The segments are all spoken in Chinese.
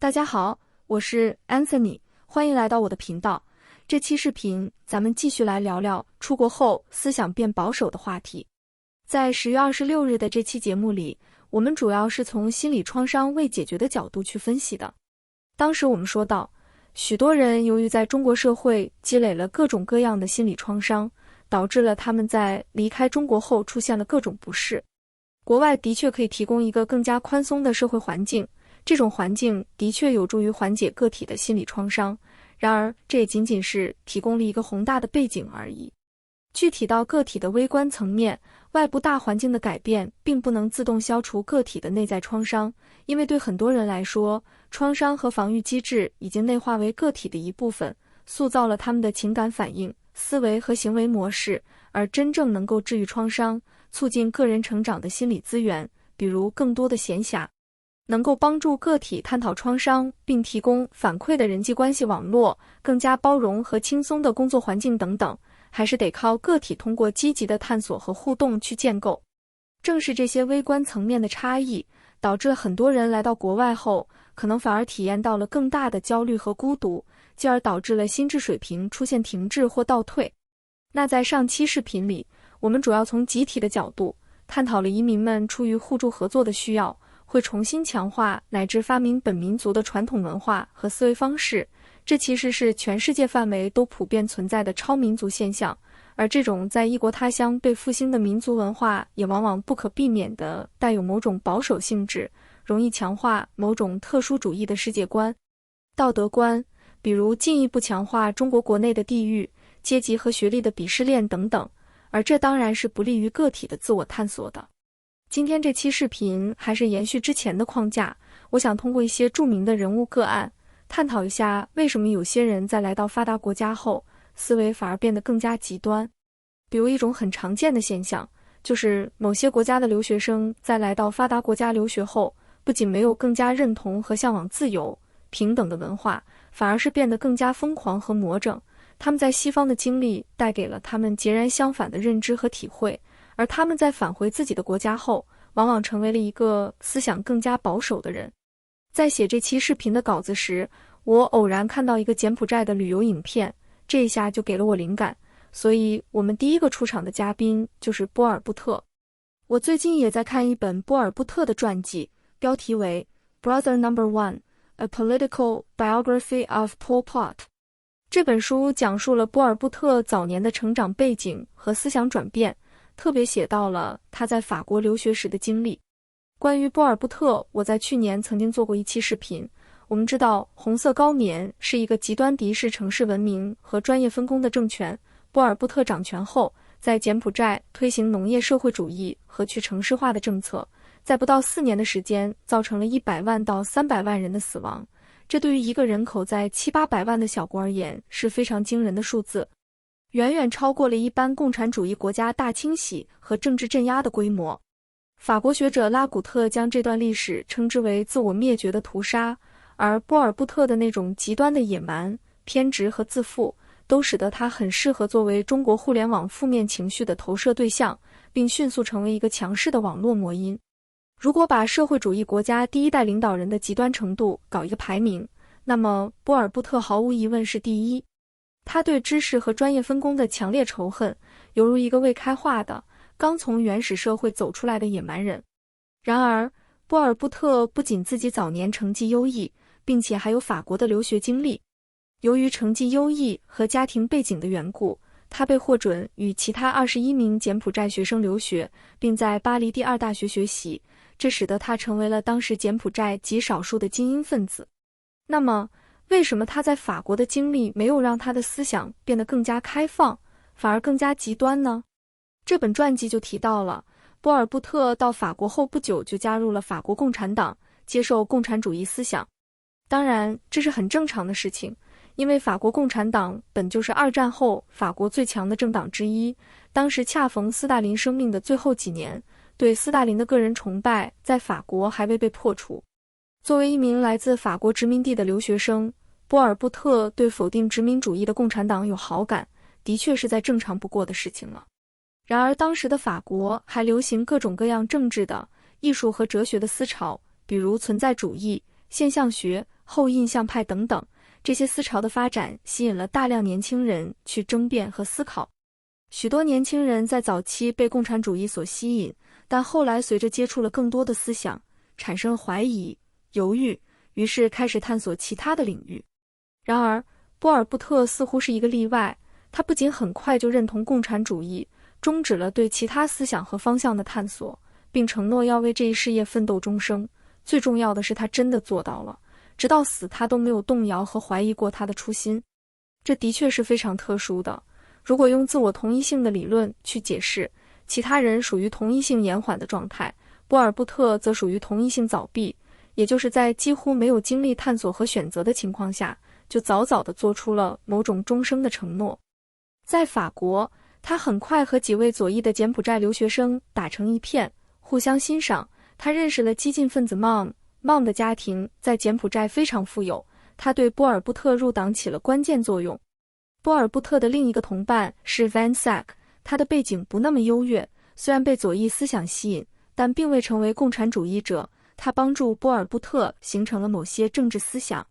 大家好，我是 Anthony， 欢迎来到我的频道。这期视频咱们继续来聊聊出国后思想变保守的话题。在10月26日的这期节目里，我们主要是从心理创伤未解决的角度去分析的。当时我们说到，许多人由于在中国社会积累了各种各样的心理创伤，导致了他们在离开中国后出现了各种不适。国外的确可以提供一个更加宽松的社会环境，这种环境的确有助于缓解个体的心理创伤，然而这也仅仅是提供了一个宏大的背景而已。具体到个体的微观层面，外部大环境的改变并不能自动消除个体的内在创伤，因为对很多人来说，创伤和防御机制已经内化为个体的一部分，塑造了他们的情感反应、思维和行为模式，而真正能够治愈创伤、促进个人成长的心理资源，比如更多的闲暇，能够帮助个体探讨创伤并提供反馈的人际关系网络，更加包容和轻松的工作环境等等，还是得靠个体通过积极的探索和互动去建构。正是这些微观层面的差异，导致很多人来到国外后，可能反而体验到了更大的焦虑和孤独，进而导致了心智水平出现停滞或倒退。那在上期视频里，我们主要从集体的角度，探讨了移民们出于互助合作的需要，会重新强化乃至发明本民族的传统文化和思维方式，这其实是全世界范围都普遍存在的超民族现象，而这种在异国他乡被复兴的民族文化也往往不可避免地带有某种保守性质，容易强化某种特殊主义的世界观、道德观，比如进一步强化中国国内的地域、阶级和学历的鄙视链等等，而这当然是不利于个体的自我探索的。今天这期视频还是延续之前的框架，我想通过一些著名的人物个案，探讨一下为什么有些人在来到发达国家后，思维反而变得更加极端。比如一种很常见的现象，就是某些国家的留学生在来到发达国家留学后，不仅没有更加认同和向往自由、平等的文化，反而是变得更加疯狂和魔怔。他们在西方的经历带给了他们截然相反的认知和体会，而他们在返回自己的国家后，往往成为了一个思想更加保守的人。在写这期视频的稿子时，我偶然看到一个柬埔寨的旅游影片，这一下就给了我灵感，所以我们第一个出场的嘉宾就是波尔布特。我最近也在看一本波尔布特的传记，标题为 Brother No. 1: A Political Biography of Pol Pot。这本书讲述了波尔布特早年的成长背景和思想转变，特别写到了他在法国留学时的经历。关于波尔布特，我在去年曾经做过一期视频。我们知道红色高棉是一个极端敌视城市文明和专业分工的政权，波尔布特掌权后，在柬埔寨推行农业社会主义和去城市化的政策，在不到4年的时间造成了100万到300万人的死亡，这对于一个人口在700-800万的小国而言是非常惊人的数字，远远超过了一般共产主义国家大清洗和政治镇压的规模。法国学者拉古特将这段历史称之为自我灭绝的屠杀，而波尔布特的那种极端的野蛮、偏执和自负，都使得他很适合作为中国互联网负面情绪的投射对象，并迅速成为一个强势的网络魔音。如果把社会主义国家第一代领导人的极端程度搞一个排名，那么波尔布特毫无疑问是第一。他对知识和专业分工的强烈仇恨，犹如一个未开化的、刚从原始社会走出来的野蛮人。然而，波尔布特不仅自己早年成绩优异，并且还有法国的留学经历。由于成绩优异和家庭背景的缘故，他被获准与其他21名柬埔寨学生留学，并在巴黎第2大学学习，这使得他成为了当时柬埔寨极少数的精英分子。那么，为什么他在法国的经历没有让他的思想变得更加开放，反而更加极端呢？这本传记就提到了，波尔布特到法国后不久就加入了法国共产党，接受共产主义思想。当然，这是很正常的事情，因为法国共产党本就是2战后法国最强的政党之一，当时恰逢斯大林生命的最后几年，对斯大林的个人崇拜在法国还未被破除。作为一名来自法国殖民地的留学生，波尔布特对否定殖民主义的共产党有好感，的确是再正常不过的事情了。然而当时的法国还流行各种各样政治的、艺术和哲学的思潮，比如存在主义、现象学、后印象派等等，这些思潮的发展吸引了大量年轻人去争辩和思考。许多年轻人在早期被共产主义所吸引，但后来随着接触了更多的思想，产生怀疑、犹豫，于是开始探索其他的领域。然而，波尔布特似乎是一个例外，他不仅很快就认同共产主义，终止了对其他思想和方向的探索，并承诺要为这一事业奋斗终生。最重要的是，他真的做到了，直到死他都没有动摇和怀疑过他的初心。这的确是非常特殊的。如果用自我同一性的理论去解释，其他人属于同一性延缓的状态，波尔布特则属于同一性早闭，也就是在几乎没有经历探索和选择的情况下，就早早地做出了某种终生的承诺。在法国，他很快和几位左翼的柬埔寨留学生打成一片，互相欣赏。他认识了激进分子 Mom 的家庭在柬埔寨非常富有，他对波尔布特入党起了关键作用。波尔布特的另一个同伴是 Van Sack， 他的背景不那么优越，虽然被左翼思想吸引，但并未成为共产主义者。他帮助波尔布特形成了某些政治思想。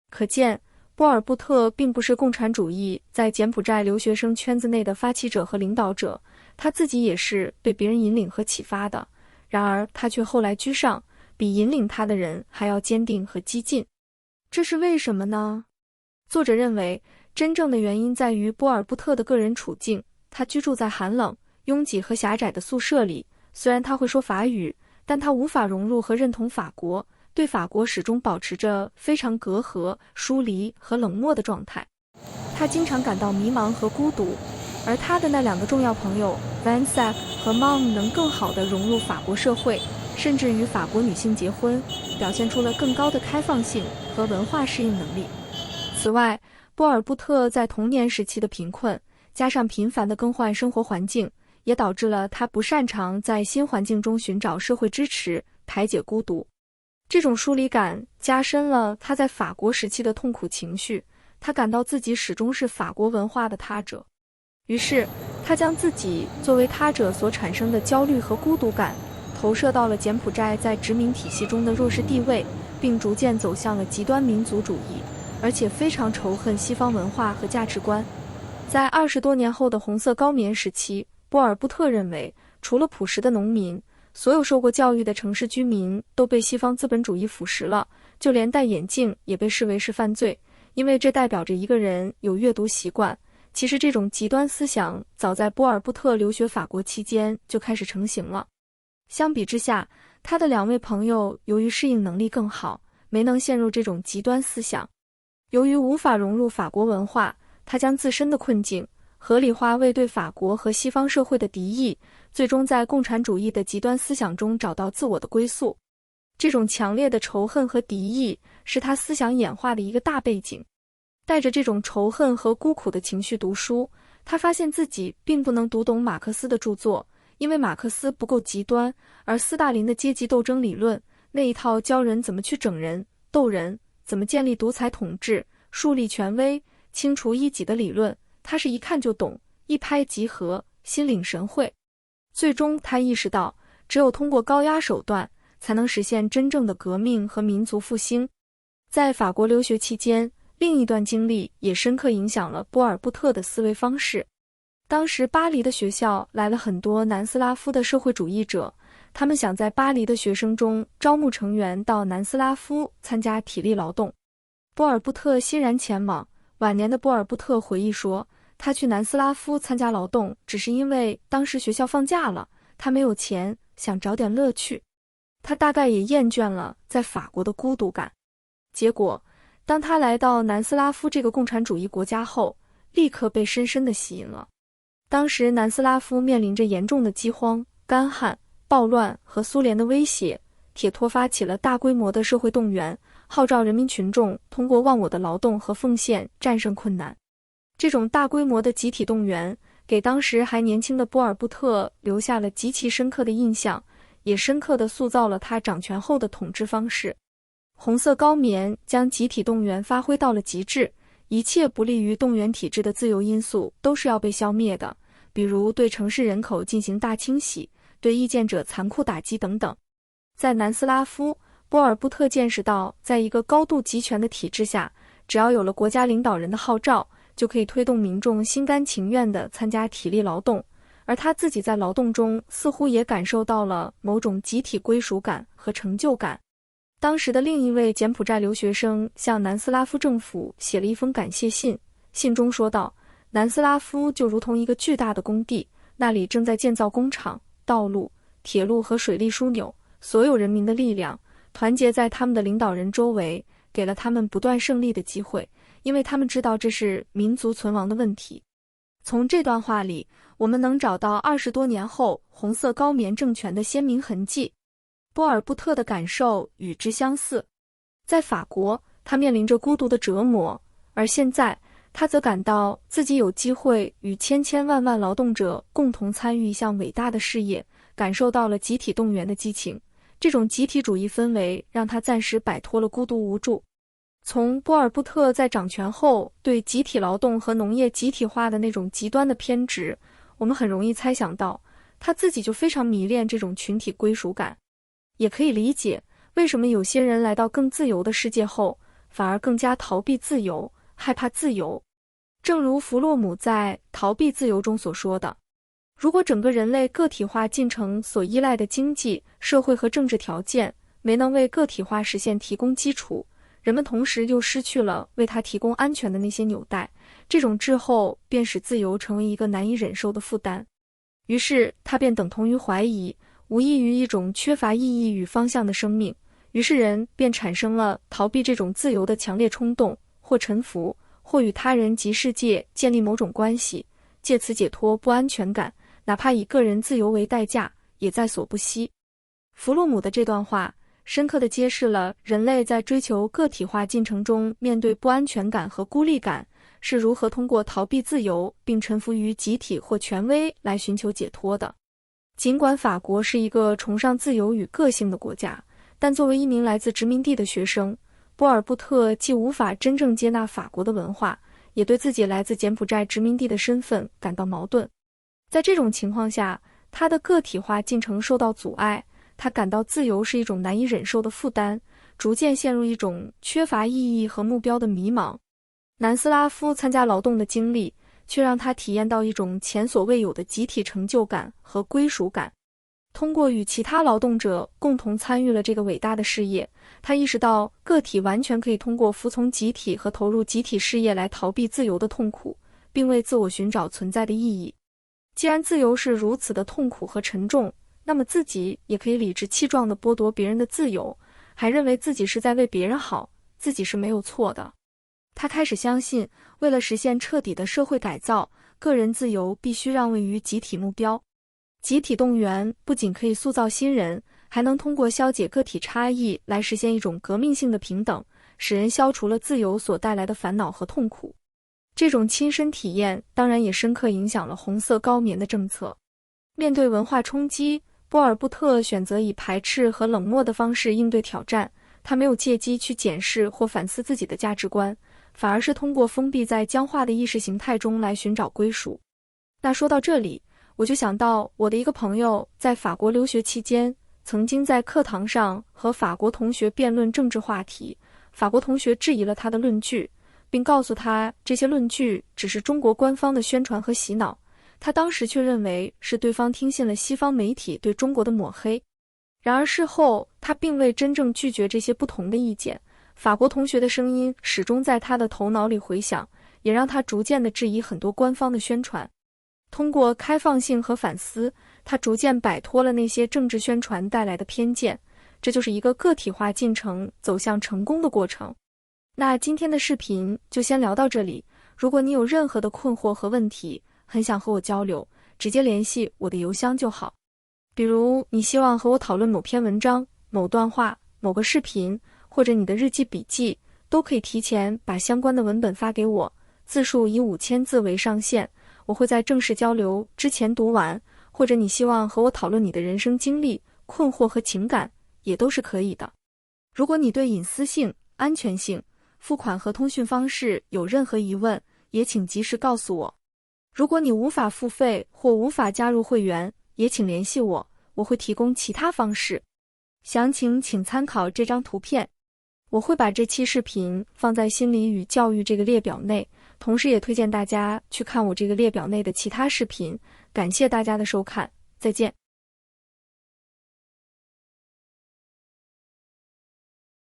可见，波尔布特并不是共产主义在柬埔寨留学生圈子内的发起者和领导者，他自己也是被别人引领和启发的。然而，他却后来居上，比引领他的人还要坚定和激进。这是为什么呢？作者认为，真正的原因在于波尔布特的个人处境。他居住在寒冷、拥挤和狭窄的宿舍里，虽然他会说法语，但他无法融入和认同法国，对法国始终保持着非常隔阂、疏离和冷漠的状态。他经常感到迷茫和孤独，而他的那两个重要朋友 Van Sack 和 Mom 能更好地融入法国社会，甚至与法国女性结婚，表现出了更高的开放性和文化适应能力。此外，波尔布特在童年时期的贫困，加上频繁的更换生活环境，也导致了他不擅长在新环境中寻找社会支持，排解孤独。这种疏离感加深了他在法国时期的痛苦情绪，他感到自己始终是法国文化的他者。于是，他将自己作为他者所产生的焦虑和孤独感，投射到了柬埔寨在殖民体系中的弱势地位，并逐渐走向了极端民族主义，而且非常仇恨西方文化和价值观。在20多年后的红色高棉时期，波尔布特认为，除了朴实的农民，所有受过教育的城市居民都被西方资本主义腐蚀了，就连戴眼镜也被视为是犯罪，因为这代表着一个人有阅读习惯。其实这种极端思想早在波尔布特留学法国期间就开始成型了。相比之下，他的两位朋友由于适应能力更好，没能陷入这种极端思想。由于无法融入法国文化，他将自身的困境合理化为对法国和西方社会的敌意，最终在共产主义的极端思想中找到自我的归宿。这种强烈的仇恨和敌意是他思想演化的一个大背景。带着这种仇恨和孤苦的情绪读书，他发现自己并不能读懂马克思的著作，因为马克思不够极端，而斯大林的阶级斗争理论，那一套教人怎么去整人、斗人，怎么建立独裁统治、树立权威、清除异己的理论，他是一看就懂，一拍即合，心领神会。最终他意识到，只有通过高压手段，才能实现真正的革命和民族复兴。在法国留学期间，另一段经历也深刻影响了波尔布特的思维方式。当时巴黎的学校来了很多南斯拉夫的社会主义者，他们想在巴黎的学生中招募成员到南斯拉夫参加体力劳动。波尔布特欣然前往。晚年的波尔布特回忆说，他去南斯拉夫参加劳动只是因为当时学校放假了，他没有钱，想找点乐趣。他大概也厌倦了在法国的孤独感。结果当他来到南斯拉夫这个共产主义国家后，立刻被深深地吸引了。当时南斯拉夫面临着严重的饥荒、干旱、暴乱和苏联的威胁，铁托发起了大规模的社会动员，号召人民群众通过忘我的劳动和奉献战胜困难。这种大规模的集体动员给当时还年轻的波尔布特留下了极其深刻的印象，也深刻地塑造了他掌权后的统治方式。红色高棉将集体动员发挥到了极致，一切不利于动员体制的自由因素都是要被消灭的，比如对城市人口进行大清洗，对意见者残酷打击等等。在南斯拉夫，波尔布特见识到，在一个高度集权的体制下，只要有了国家领导人的号召，就可以推动民众心甘情愿地参加体力劳动，而他自己在劳动中似乎也感受到了某种集体归属感和成就感。当时的另一位柬埔寨留学生向南斯拉夫政府写了一封感谢信，信中说道，南斯拉夫就如同一个巨大的工地，那里正在建造工厂、道路、铁路和水利枢纽，所有人民的力量团结在他们的领导人周围，给了他们不断胜利的机会，因为他们知道这是民族存亡的问题。从这段话里，我们能找到20多年后红色高棉政权的鲜明痕迹。波尔布特的感受与之相似，在法国，他面临着孤独的折磨，而现在，他则感到自己有机会与千千万万劳动者共同参与一项伟大的事业，感受到了集体动员的激情。这种集体主义氛围让他暂时摆脱了孤独无助。从波尔布特在掌权后对集体劳动和农业集体化的那种极端的偏执，我们很容易猜想到，他自己就非常迷恋这种群体归属感。也可以理解为什么有些人来到更自由的世界后，反而更加逃避自由，害怕自由。正如弗洛姆在《逃避自由》中所说的，如果整个人类个体化进程所依赖的经济、社会和政治条件没能为个体化实现提供基础，人们同时又失去了为它提供安全的那些纽带，这种滞后便使自由成为一个难以忍受的负担。于是它便等同于怀疑，无异于一种缺乏意义与方向的生命，于是人便产生了逃避这种自由的强烈冲动，或臣服，或与他人及世界建立某种关系，借此解脱不安全感，哪怕以个人自由为代价，也在所不惜。弗洛姆的这段话深刻地揭示了人类在追求个体化进程中面对不安全感和孤立感是如何通过逃避自由并臣服于集体或权威来寻求解脱的。尽管法国是一个崇尚自由与个性的国家，但作为一名来自殖民地的学生，波尔布特既无法真正接纳法国的文化，也对自己来自柬埔寨殖民地的身份感到矛盾。在这种情况下，他的个体化进程受到阻碍，他感到自由是一种难以忍受的负担，逐渐陷入一种缺乏意义和目标的迷茫。南斯拉夫参加劳动的经历却让他体验到一种前所未有的集体成就感和归属感。通过与其他劳动者共同参与了这个伟大的事业，他意识到个体完全可以通过服从集体和投入集体事业来逃避自由的痛苦，并为自我寻找存在的意义。既然自由是如此的痛苦和沉重，那么自己也可以理直气壮地剥夺别人的自由，还认为自己是在为别人好，自己是没有错的。他开始相信，为了实现彻底的社会改造，个人自由必须让位于集体目标。集体动员不仅可以塑造新人，还能通过消解个体差异来实现一种革命性的平等，使人消除了自由所带来的烦恼和痛苦。这种亲身体验当然也深刻影响了红色高棉的政策。面对文化冲击，波尔布特选择以排斥和冷漠的方式应对挑战，他没有借机去检视或反思自己的价值观，反而是通过封闭在僵化的意识形态中来寻找归属。那说到这里，我就想到我的一个朋友在法国留学期间，曾经在课堂上和法国同学辩论政治话题，法国同学质疑了他的论据，并告诉他这些论据只是中国官方的宣传和洗脑，他当时却认为是对方听信了西方媒体对中国的抹黑。然而事后，他并未真正拒绝这些不同的意见，法国同学的声音始终在他的头脑里回响，也让他逐渐地质疑很多官方的宣传。通过开放性和反思，他逐渐摆脱了那些政治宣传带来的偏见，这就是一个个体化进程走向成功的过程。那今天的视频就先聊到这里，如果你有任何的困惑和问题，很想和我交流，直接联系我的邮箱就好。比如你希望和我讨论某篇文章、某段话、某个视频，或者你的日记笔记，都可以提前把相关的文本发给我，字数以5000字为上限，我会在正式交流之前读完。或者你希望和我讨论你的人生经历、困惑和情感，也都是可以的。如果你对隐私性、安全性、付款和通讯方式有任何疑问，也请及时告诉我。如果你无法付费或无法加入会员，也请联系我，我会提供其他方式。详情请参考这张图片。我会把这期视频放在心理与教育这个列表内，同时也推荐大家去看我这个列表内的其他视频。感谢大家的收看，再见。